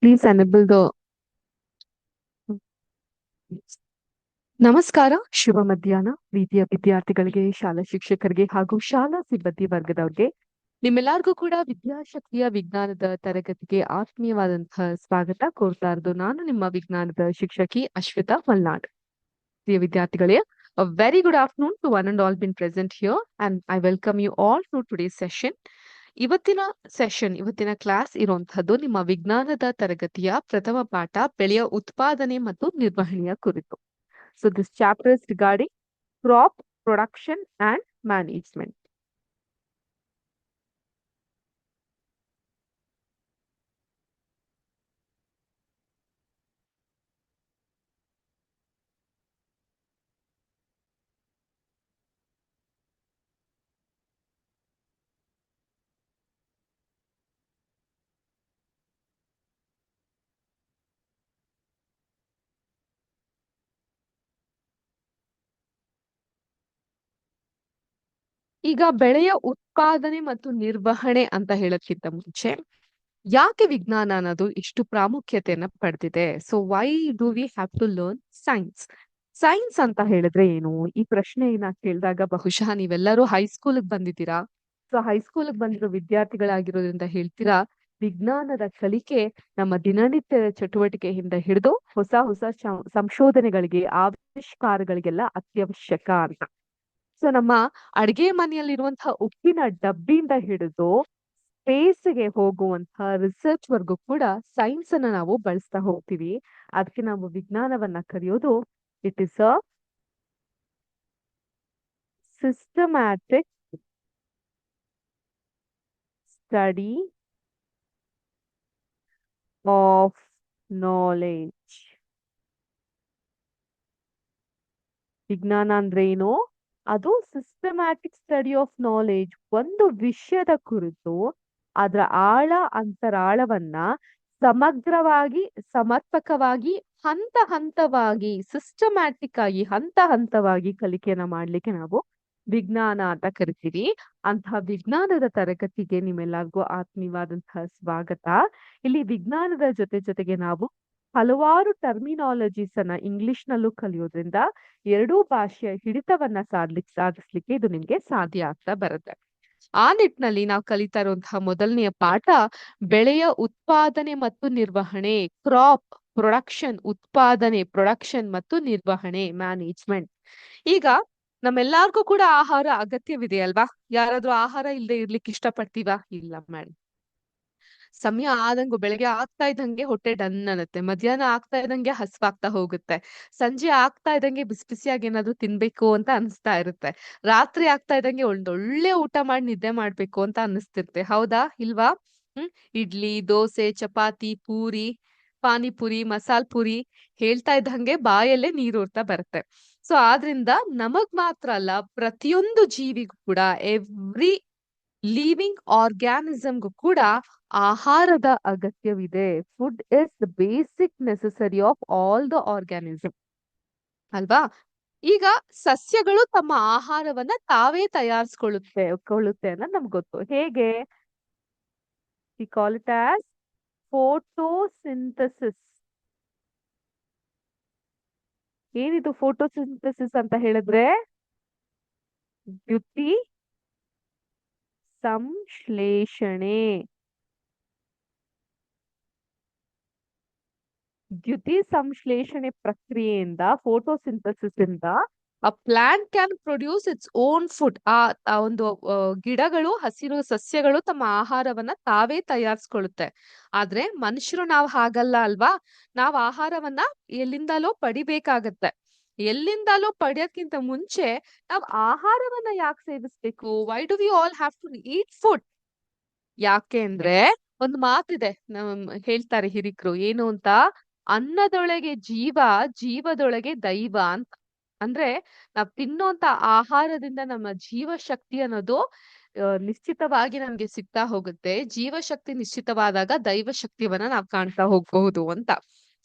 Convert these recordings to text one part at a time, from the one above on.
Please enable the. ನಮಸ್ಕಾರ, ಶುಭ ಮಧ್ಯಾಹ್ನ ಪ್ರೀತಿಯ ವಿದ್ಯಾರ್ಥಿಗಳಿಗೆ, ಶಾಲಾ ಶಿಕ್ಷಕರಿಗೆ ಹಾಗೂ ಶಾಲಾ ಸಿಬ್ಬಂದಿ ವರ್ಗದವ್ರಿಗೆ ನಿಮ್ಮೆಲ್ಲರಿಗೂ ಕೂಡ ವಿದ್ಯಾಶಕ್ತಿಯ ವಿಜ್ಞಾನದ ತರಗತಿಗೆ ಆತ್ಮೀಯವಾದಂತಹ ಸ್ವಾಗತ ಕೋರ್ತಾ ಇರೋದು ನಾನು ನಿಮ್ಮ ವಿಜ್ಞಾನದ ಶಿಕ್ಷಕಿ ಅಶ್ವಿತಾ ಮಲ್ನಾಡ್. ಪ್ರಿಯ ವಿದ್ಯಾರ್ಥಿಗಳೇ, a very good afternoon to one and all been present here and I welcome you all to today's session. ಇವತ್ತಿನ ಕ್ಲಾಸ್ ಇರುವಂತಹದ್ದು ನಿಮ್ಮ ವಿಜ್ಞಾನದ ತರಗತಿಯ ಪ್ರಥಮ ಪಾಠ ಬೆಳೆಯ ಉತ್ಪಾದನೆ ಮತ್ತು ನಿರ್ವಹಣೆಯ ಕುರಿತು. So this chapter is regarding crop production and management. ಈಗ ಬೆಳೆಯ ಉತ್ಪಾದನೆ ಮತ್ತು ನಿರ್ವಹಣೆ ಅಂತ ಹೇಳೋದ್ಕಿಂತ ಮುಂಚೆ ಯಾಕೆ ವಿಜ್ಞಾನ ಅನ್ನೋದು ಇಷ್ಟು ಪ್ರಾಮುಖ್ಯತೆಯನ್ನ ಪಡೆದಿದೆ? So why do we have to learn science? Science ಅಂತ ಹೇಳಿದ್ರೆ ಏನು? ಈ ಪ್ರಶ್ನೆಯನ್ನ ಕೇಳಿದಾಗ ಬಹುಶಃ ನೀವೆಲ್ಲರೂ ಹೈಸ್ಕೂಲ್ಗೆ ಬಂದಿದ್ದೀರಾ. ಸೊ ಹೈಸ್ಕೂಲ್ಗೆ ಬಂದಿರೋ ವಿದ್ಯಾರ್ಥಿಗಳಾಗಿರೋದ್ರಿಂದ ಹೇಳ್ತೀರಾ, ವಿಜ್ಞಾನದ ಕಲಿಕೆ ನಮ್ಮ ದಿನನಿತ್ಯದ ಚಟುವಟಿಕೆಯಿಂದ ಹಿಡಿದು ಹೊಸ ಹೊಸ ಸಂಶೋಧನೆಗಳಿಗೆ, ಆವಿಷ್ಕಾರಗಳಿಗೆಲ್ಲ ಅತ್ಯವಶ್ಯಕ ಅಂತ. ಸೊ ನಮ್ಮ ಅಡಿಗೆ ಮನೆಯಲ್ಲಿರುವಂತಹ ಉಪ್ಪಿನ ಡಬ್ಬಿಯಿಂದ ಹಿಡಿದು ಸ್ಪೇಸ್ಗೆ ಹೋಗುವಂತಹ ರಿಸರ್ಚ್ ವರ್ಗೂ ಕೂಡ ಸೈನ್ಸ್ ಅನ್ನ ನಾವು ಬಳಸ್ತಾ ಹೋಗ್ತೀವಿ. ಅದಕ್ಕೆ ನಾವು ವಿಜ್ಞಾನವನ್ನ ಕರೆಯೋದು it is a systematic study of knowledge. ವಿಜ್ಞಾನ ಅಂದ್ರೆ ಏನು? ಅದು ಸಿಸ್ಟಮ್ಯಾಟಿಕ್ ಸ್ಟಡಿ ಆಫ್ ನಾಲೆಡ್ಜ್. ಒಂದು ವಿಷಯದ ಕುರಿತು ಅದರ ಆಳ ಅಂತರಾಳವನ್ನ ಸಮಗ್ರವಾಗಿ, ಸಮರ್ಪಕವಾಗಿ, ಹಂತ ಹಂತವಾಗಿ, ಸಿಸ್ಟಮ್ಯಾಟಿಕ್ ಆಗಿ ಹಂತ ಹಂತವಾಗಿ ಕಲಿಕೆಯನ್ನ ಮಾಡ್ಲಿಕ್ಕೆ ನಾವು ವಿಜ್ಞಾನ ಅಂತ ಕರಿತೀವಿ. ಅಂತಹ ವಿಜ್ಞಾನದ ತರಗತಿಗೆ ನಿಮ್ಮೆಲ್ಲರಿಗೂ ಆತ್ಮೀಯವಾದಂತಹ ಸ್ವಾಗತ. ಇಲ್ಲಿ ವಿಜ್ಞಾನದ ಜೊತೆಗೆ ನಾವು ಹಲವಾರು ಟರ್ಮಿನಾಲಜೀಸ್ ಅನ್ನ ಇಂಗ್ಲಿಷ್ ನಲ್ಲೂ ಕಲಿಯೋದ್ರಿಂದ ಎರಡೂ ಭಾಷೆಯ ಹಿಡಿತವನ್ನ ಸಾಧಿಸ್ಲಿಕ್ಕೆ ಇದು ನಿಮ್ಗೆ ಸಾಧ್ಯ ಆಗ್ತಾ ಬರುತ್ತೆ. ಆ ನಿಟ್ಟಿನಲ್ಲಿ ನಾವು ಕಲಿತಾ ಇರುವಂತಹ ಮೊದಲನೆಯ ಪಾಠ ಬೆಳೆಯ ಉತ್ಪಾದನೆ ಮತ್ತು ನಿರ್ವಹಣೆ, ಕ್ರಾಪ್ ಪ್ರೊಡಕ್ಷನ್, ಉತ್ಪಾದನೆ, ಪ್ರೊಡಕ್ಷನ್ ಮತ್ತು ನಿರ್ವಹಣೆ, ಮ್ಯಾನೇಜ್ಮೆಂಟ್. ಈಗ ನಮ್ಮೆಲ್ಲರಿಗೂ ಕೂಡ ಆಹಾರ ಅಗತ್ಯವಿದೆ ಅಲ್ವಾ? ಯಾರಾದ್ರೂ ಆಹಾರ ಇಲ್ಲದೆ ಇರ್ಲಿಕ್ಕೆ ಇಷ್ಟಪಡ್ತೀವಾ? ಇಲ್ಲ ಮೇಡಮ್. ಸಮಯ ಆದಂಗು ಬೆಳಗ್ಗೆ ಆಗ್ತಾ ಇದ್ದಂಗೆ ಹೊಟ್ಟೆ ಡನ್ ಅನ್ನತ್ತೆ, ಮಧ್ಯಾಹ್ನ ಆಗ್ತಾ ಇದ್ದಂಗೆ ಹಸ್ವಾಗ್ತಾ ಹೋಗುತ್ತೆ, ಸಂಜೆ ಆಗ್ತಾ ಇದ್ದಂಗೆ ಬಿಸಿ ಬಿಸಿಯಾಗಿ ಏನಾದ್ರು ತಿನ್ಬೇಕು ಅಂತ ಅನಿಸ್ತಾ ಇರುತ್ತೆ, ರಾತ್ರಿ ಆಗ್ತಾ ಇದ್ದಂಗೆ ಒಳ್ಳೆ ಊಟ ಮಾಡಿ ನಿದ್ದೆ ಮಾಡ್ಬೇಕು ಅಂತ ಅನಿಸ್ತಿರುತ್ತೆ. ಹೌದಾ ಇಲ್ವಾ? ಇಡ್ಲಿ, ದೋಸೆ, ಚಪಾತಿ, ಪೂರಿ, ಪಾನಿಪುರಿ, ಮಸಾಲ್ ಪುರಿ ಹೇಳ್ತಾ ಇದ್ದಂಗೆ ಬಾಯಲ್ಲೇ ನೀರೂರ್ತಾ ಬರುತ್ತೆ. ಸೊ ಆದ್ರಿಂದ ನಮಗ್ ಮಾತ್ರ ಅಲ್ಲ, ಪ್ರತಿಯೊಂದು ಜೀವಿಗೂ ಕೂಡ, ಎವ್ರಿ ಲಿವಿಂಗ್ ಆರ್ಗ್ಯಾನಿಸಮ್ಗೂ ಕೂಡ ಆಹಾರದ ಅಗತ್ಯವಿದೆ. Food is the basic necessary of all the organism ಅಲ್ವಾ? ಈಗ ಸಸ್ಯಗಳು ತಮ್ಮ ಆಹಾರವನ್ನ ತಾವೇ ಕೊಳ್ಳುತ್ತೆ ಅನ್ನೋದು ನಮ್ಗೆ ಗೊತ್ತು. ಹೇಗೆ? V call it as photosynthesis. ಏನಿದು ಫೋಟೋಸಿಂಥಸಿಸ್ ಅಂತ ಹೇಳಿದ್ರೆ? ದ್ಯುತಿ ಸಂಶ್ಲೇಷಣೆ. ದ್ಯುತಿ ಸಂಶ್ಲೇಷಣೆ ಪ್ರಕ್ರಿಯೆಯಿಂದ, ಫೋಟೋಸಿಂಥಸಿಸ್ ಇಂದ ಅ plant can produce its own food. ಆ ಒಂದು ಗಿಡಗಳು, ಹಸಿರು ಸಸ್ಯಗಳು ತಮ್ಮ ಆಹಾರವನ್ನ ತಾವೇ ತಯಾರಿಸ್ಕೊಳ್ಳುತ್ತೆ. ಆದ್ರೆ ಮನುಷ್ಯರು ನಾವು ಹಾಗಲ್ಲ ಅಲ್ವಾ? ನಾವು ಆಹಾರವನ್ನ ಎಲ್ಲಿಂದಲೋ ಪಡಿಬೇಕಾಗತ್ತೆ. ಎಲ್ಲಿಂದಲೋ ಪಡೆಯೋಕ್ಕಿಂತ ಮುಂಚೆ ನಾವು ಆಹಾರವನ್ನ ಯಾಕೆ ಸೇವಿಸ್ಬೇಕು? Why do we all have to eat food? ಯಾಕೆ ಅಂದ್ರೆ ಒಂದು ಮಾತಿದೆ, ಹೇಳ್ತಾರೆ ಹಿರಿಕರು, ಏನು ಅಂತ? ಅನ್ನದೊಳಗೆ ಜೀವ, ಜೀವದೊಳಗೆ ದೈವ ಅಂತ. ಅಂದ್ರೆ ನಾವ್ ತಿನ್ನೋಂತ ಆಹಾರದಿಂದ ನಮ್ಮ ಜೀವಶಕ್ತಿ ಅನ್ನೋದು ನಿಶ್ಚಿತವಾಗಿ ನಮ್ಗೆ ಸಿಗ್ತಾ ಹೋಗುತ್ತೆ. ಜೀವಶಕ್ತಿ ನಿಶ್ಚಿತವಾದಾಗ ದೈವ ಶಕ್ತಿಯನ್ನ ನಾವ್ ಕಾಣ್ತಾ ಹೋಗ್ಬಹುದು ಅಂತ.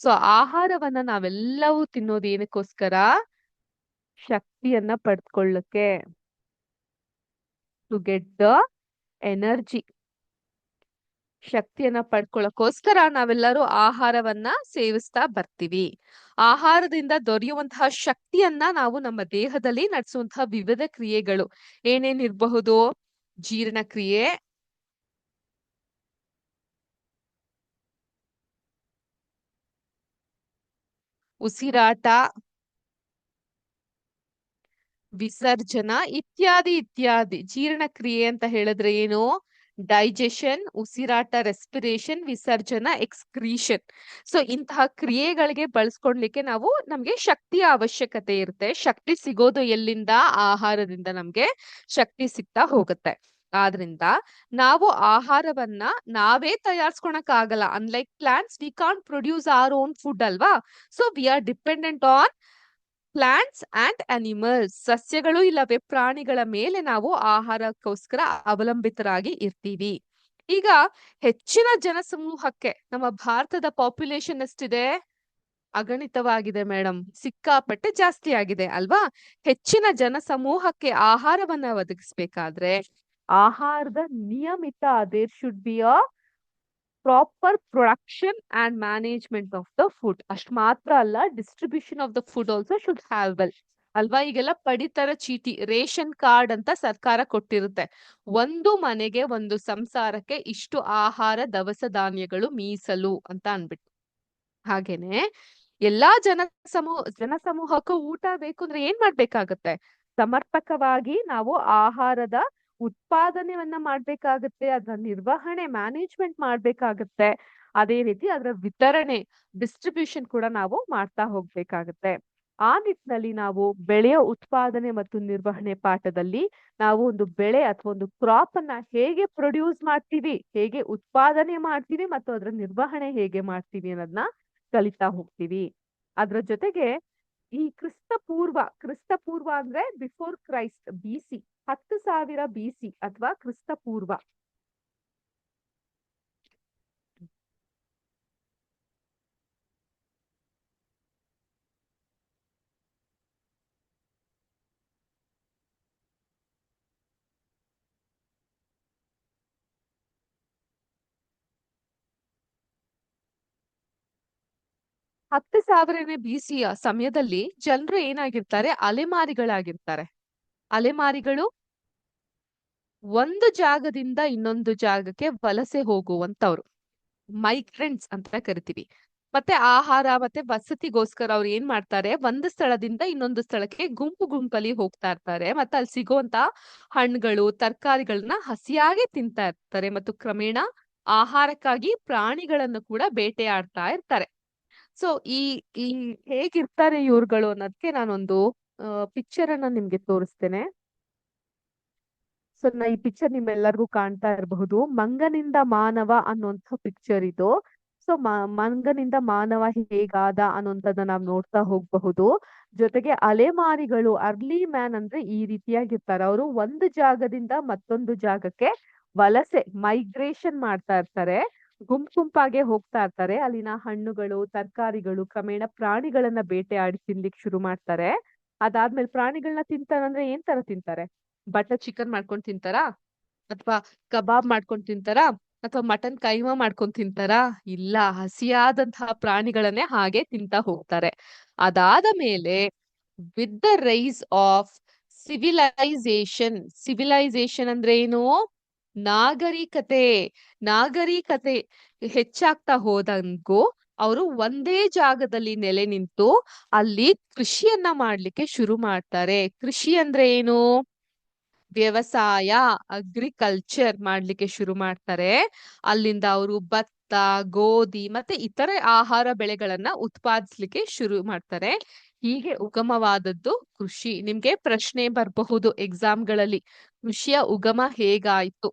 ಸೊ ಆಹಾರವನ್ನ ನಾವೆಲ್ಲವೂ ತಿನ್ನೋದು ಏನಕ್ಕೋಸ್ಕರ? ಶಕ್ತಿಯನ್ನ ಪಡ್ಕೊಳ್ಳಕ್ಕೆ, ಟು ಗೆಟ್ ದ ಎನರ್ಜಿ. ಶಕ್ತಿಯನ್ನ ಪಡ್ಕೊಳ್ಳೋಕೋಸ್ಕರ ನಾವೆಲ್ಲರೂ ಆಹಾರವನ್ನ ಸೇವಿಸ್ತಾ ಬರ್ತೀವಿ. ಆಹಾರದಿಂದ ದೊರೆಯುವಂತಹ ಶಕ್ತಿಯನ್ನ ನಾವು ನಮ್ಮ ದೇಹದಲ್ಲಿ ನಡೆಸುವಂತಹ ವಿವಿಧ ಕ್ರಿಯೆಗಳು ಏನೇನಿರಬಹುದು? ಜೀರ್ಣಕ್ರಿಯೆ, ಉಸಿರಾಟ, ವಿಸರ್ಜನ ಇತ್ಯಾದಿ ಇತ್ಯಾದಿ. ಜೀರ್ಣಕ್ರಿಯೆ ಅಂತ ಹೇಳಿದ್ರೆ ಏನು? ಡೈಜೆಷನ್, ಉಸಿರಾಟ ರೆಸ್ಪಿರೇಷನ್, ವಿಸರ್ಜನ ಎಕ್ಸ್ಕ್ರೀಷನ್. ಸೊ ಇಂತಹ ಕ್ರಿಯೆಗಳಿಗೆ ಬಳಸ್ಕೊಳ್ಲಿಕ್ಕೆ ನಮ್ಗೆ ಶಕ್ತಿಯ ಅವಶ್ಯಕತೆ ಇರುತ್ತೆ. ಶಕ್ತಿ ಸಿಗೋದು ಎಲ್ಲಿಂದ? ಆಹಾರದಿಂದ ನಮ್ಗೆ ಶಕ್ತಿ ಸಿಗ್ತಾ ಹೋಗುತ್ತೆ. ಆದ್ರಿಂದ ನಾವು ಆಹಾರವನ್ನ ನಾವೇ ತಯಾರಿಸ್ಕೊಳಕ್ ಆಗಲ್ಲ. Unlike plants, we can't produce our own food ಅಲ್ವಾ. So we are dependent on plants and animals. ಸಸ್ಯಗಳು ಇಲ್ಲವೇ ಪ್ರಾಣಿಗಳ ಮೇಲೆ ನಾವು ಆಹಾರಕ್ಕೋಸ್ಕರ ಅವಲಂಬಿತರಾಗಿ ಇರ್ತೀವಿ. ಈಗ ಹೆಚ್ಚಿನ ಜನಸಮೂಹಕ್ಕೆ ನಮ್ಮ ಭಾರತದ ಪಾಪ್ಯುಲೇಷನ್ ಎಷ್ಟಿದೆ? ಅಗಣಿತವಾಗಿದೆ ಮೇಡಮ್, ಸಿಕ್ಕಾಪಟ್ಟೆ ಜಾಸ್ತಿ ಆಗಿದೆ ಅಲ್ವಾ. ಹೆಚ್ಚಿನ ಜನಸಮೂಹಕ್ಕೆ ಆಹಾರವನ್ನ ಒದಗಿಸ್ಬೇಕಾದ್ರೆ ಆಹಾರದ ನಿಯಮಿತ, there should be a proper production and management of the food. ಅಷ್ಟು ಮಾತ್ರ ಅಲ್ಲ, distribution of the food also should have well ಅಲ್ವಾ. ಈಗೆಲ್ಲ ಪಡಿತರ ಚೀಟಿ, ರೇಷನ್ ಕಾರ್ಡ್ ಅಂತ ಸರ್ಕಾರ ಕೊಟ್ಟಿರುತ್ತೆ. ಒಂದು ಮನೆಗೆ, ಒಂದು ಸಂಸಾರಕ್ಕೆ ಇಷ್ಟು ಆಹಾರ ದವಸ ಧಾನ್ಯಗಳು ಮೀಸಲು ಅಂತ ಅನ್ಬಿಟ್ಟು. ಹಾಗೇನೆ ಎಲ್ಲಾ ಜನಸಮೂಹಕ್ಕೂ ಊಟ ಬೇಕು ಅಂದ್ರೆ ಏನ್ ಮಾಡ್ಬೇಕಾಗತ್ತೆ? ಸಮರ್ಪಕವಾಗಿ ನಾವು ಆಹಾರದ ಉತ್ಪಾದನೆಯನ್ನ ಮಾಡ್ಬೇಕಾಗತ್ತೆ, ಅದರ ನಿರ್ವಹಣೆ, ಮ್ಯಾನೇಜ್ಮೆಂಟ್ ಮಾಡ್ಬೇಕಾಗತ್ತೆ. ಅದೇ ರೀತಿ ಅದರ ವಿತರಣೆ, ಡಿಸ್ಟ್ರಿಬ್ಯೂಷನ್ ಕೂಡ ನಾವು ಮಾಡ್ತಾ ಹೋಗ್ಬೇಕಾಗತ್ತೆ. ಆ ನಿಟ್ಟಿನಲ್ಲಿ ನಾವು ಬೆಳೆಯ ಉತ್ಪಾದನೆ ಮತ್ತು ನಿರ್ವಹಣೆ ಪಾಠದಲ್ಲಿ ನಾವು ಒಂದು ಬೆಳೆ ಅಥವಾ ಒಂದು ಕ್ರಾಪ್ ಅನ್ನ ಹೇಗೆ ಪ್ರೊಡ್ಯೂಸ್ ಮಾಡ್ತೀವಿ, ಹೇಗೆ ಉತ್ಪಾದನೆ ಮಾಡ್ತೀವಿ ಮತ್ತು ಅದರ ನಿರ್ವಹಣೆ ಹೇಗೆ ಮಾಡ್ತೀವಿ ಅನ್ನೋದನ್ನ ಕಲಿತಾ ಹೋಗ್ತೀವಿ. ಅದ್ರ ಜೊತೆಗೆ ಈ ಕ್ರಿಸ್ತ ಪೂರ್ವ ಅಂದ್ರೆ ಬಿಫೋರ್ ಕ್ರೈಸ್ಟ್, BC, 10,000 BC ಅಥವಾ ಕ್ರಿಸ್ತ ಪೂರ್ವ. ಹತ್ತು ಸಾವಿರನೇ BCಯ ಸಮಯದಲ್ಲಿ ಜನರು ಏನಾಗಿರ್ತಾರೆ? ಅಲೆಮಾರಿಗಳಾಗಿರ್ತಾರೆ. ಅಲೆಮಾರಿಗಳು ಒಂದು ಜಾಗದಿಂದ ಇನ್ನೊಂದು ಜಾಗಕ್ಕೆ ವಲಸೆ ಹೋಗುವಂತವ್ರು, ಮೈಗ್ರೆಂಟ್ಸ್ ಅಂತ ಕರಿತೀವಿ. ಮತ್ತೆ ಆಹಾರ ಮತ್ತೆ ವಸತಿಗೋಸ್ಕರ ಅವ್ರು ಏನ್ ಮಾಡ್ತಾರೆ? ಒಂದು ಸ್ಥಳದಿಂದ ಇನ್ನೊಂದು ಸ್ಥಳಕ್ಕೆ ಗುಂಪು ಗುಂಪಲ್ಲಿ ಹೋಗ್ತಾ ಇರ್ತಾರೆ. ಮತ್ತೆ ಅಲ್ಲಿ ಸಿಗುವಂತ ಹಣ್ಣುಗಳು, ತರಕಾರಿಗಳನ್ನ ಹಸಿಯಾಗಿ ತಿಂತಾ ಇರ್ತಾರೆ. ಮತ್ತು ಕ್ರಮೇಣ ಆಹಾರಕ್ಕಾಗಿ ಪ್ರಾಣಿಗಳನ್ನು ಕೂಡ ಬೇಟೆಯಾಡ್ತಾ ಇರ್ತಾರೆ. ಸೊ ಈ ಈ ಹೇಗಿರ್ತಾರೆ ಇವ್ರುಗಳು ಅನ್ನೋದಕ್ಕೆ ನಾನೊಂದು ಪಿಕ್ಚರ್ ಅನ್ನ ನಿಮ್ಗೆ ತೋರಿಸ್ತೇನೆ. ಸೊ ಈ ಪಿಕ್ಚರ್ ನಿಮ್ಮೆಲ್ಲರಿಗೂ ಕಾಣ್ತಾ ಇರಬಹುದು. ಮಂಗನಿಂದ ಮಾನವ ಅನ್ನುವಂಥ ಪಿಕ್ಚರ್ ಇದು. ಸೊ ಮಂಗನಿಂದ ಮಾನವ ಹೇಗಾದ ಅನ್ನುವಂಥದ್ದನ್ನ ನಾವು ನೋಡ್ತಾ ಹೋಗಬಹುದು. ಜೊತೆಗೆ ಅಲೆಮಾರಿಗಳು, ಅರ್ಲಿ ಮ್ಯಾನ್ ಅಂದ್ರೆ ಈ ರೀತಿಯಾಗಿರ್ತಾರೆ. ಅವರು ಒಂದು ಜಾಗದಿಂದ ಮತ್ತೊಂದು ಜಾಗಕ್ಕೆ ವಲಸೆ, ಮೈಗ್ರೇಷನ್ ಮಾಡ್ತಾ ಇರ್ತಾರೆ. ಗುಂಪಾಗೆ ಹೋಗ್ತಾ ಇರ್ತಾರೆ. ಅಲ್ಲಿನ ಹಣ್ಣುಗಳು, ತರಕಾರಿಗಳು, ಕ್ರಮೇಣ ಪ್ರಾಣಿಗಳನ್ನ ಬೇಟೆಯಾಡಿ ತಿನ್ಲಿಕ್ಕೆ ಶುರು ಮಾಡ್ತಾರೆ. ಅದಾದ್ಮೇಲೆ ಪ್ರಾಣಿಗಳನ್ನ ತಿಂತಾರಂದ್ರೆ ಏನ್ ತರ ತಿಂತಾರೆ? ಬಟರ್ ಚಿಕನ್ ಮಾಡ್ಕೊಂಡ್ ತಿಂತಾರಾ? ಅಥವಾ ಕಬಾಬ್ ಮಾಡ್ಕೊಂಡ್ ತಿಂತಾರಾ? ಅಥವಾ ಮಟನ್ ಕೈಮಾ ಮಾಡ್ಕೊಂಡ್ ತಿಂತಾರಾ? ಇಲ್ಲ, ಹಸಿಯಾದಂತಹ ಪ್ರಾಣಿಗಳನ್ನೇ ಹಾಗೆ ತಿಂತಾ ಹೋಗ್ತಾರೆ. ಅದಾದ ಮೇಲೆ with the rise of civilisation ಅಂದ್ರೆ ಏನು? ನಾಗರಿಕತೆ ಹೆಚ್ಚಾಗ್ತಾ ಹೋದಂಗೂ ಅವರು ಒಂದೇ ಜಾಗದಲ್ಲಿ ನೆಲೆ ನಿಂತು ಅಲ್ಲಿ ಕೃಷಿಯನ್ನ ಮಾಡ್ಲಿಕ್ಕೆ ಶುರು ಮಾಡ್ತಾರೆ. ಕೃಷಿ ಅಂದ್ರೆ ಏನು? ವ್ಯವಸಾಯ, ಅಗ್ರಿಕಲ್ಚರ್ ಮಾಡ್ಲಿಕ್ಕೆ ಶುರು ಮಾಡ್ತಾರೆ. ಅಲ್ಲಿಂದ ಅವರು ಭತ್ತ, ಗೋಧಿ ಮತ್ತೆ ಇತರೆ ಆಹಾರ ಬೆಳೆಗಳನ್ನ ಉತ್ಪಾದಿಸ್ಲಿಕ್ಕೆ ಶುರು ಮಾಡ್ತಾರೆ. ಹೀಗೆ ಉಗಮವಾದದ್ದು ಕೃಷಿ. ನಿಮ್ಗೆ ಪ್ರಶ್ನೆ ಬರಬಹುದು ಎಕ್ಸಾಮ್ಗಳಲ್ಲಿ, ಕೃಷಿಯ ಉಗಮ ಹೇಗಾಯ್ತು?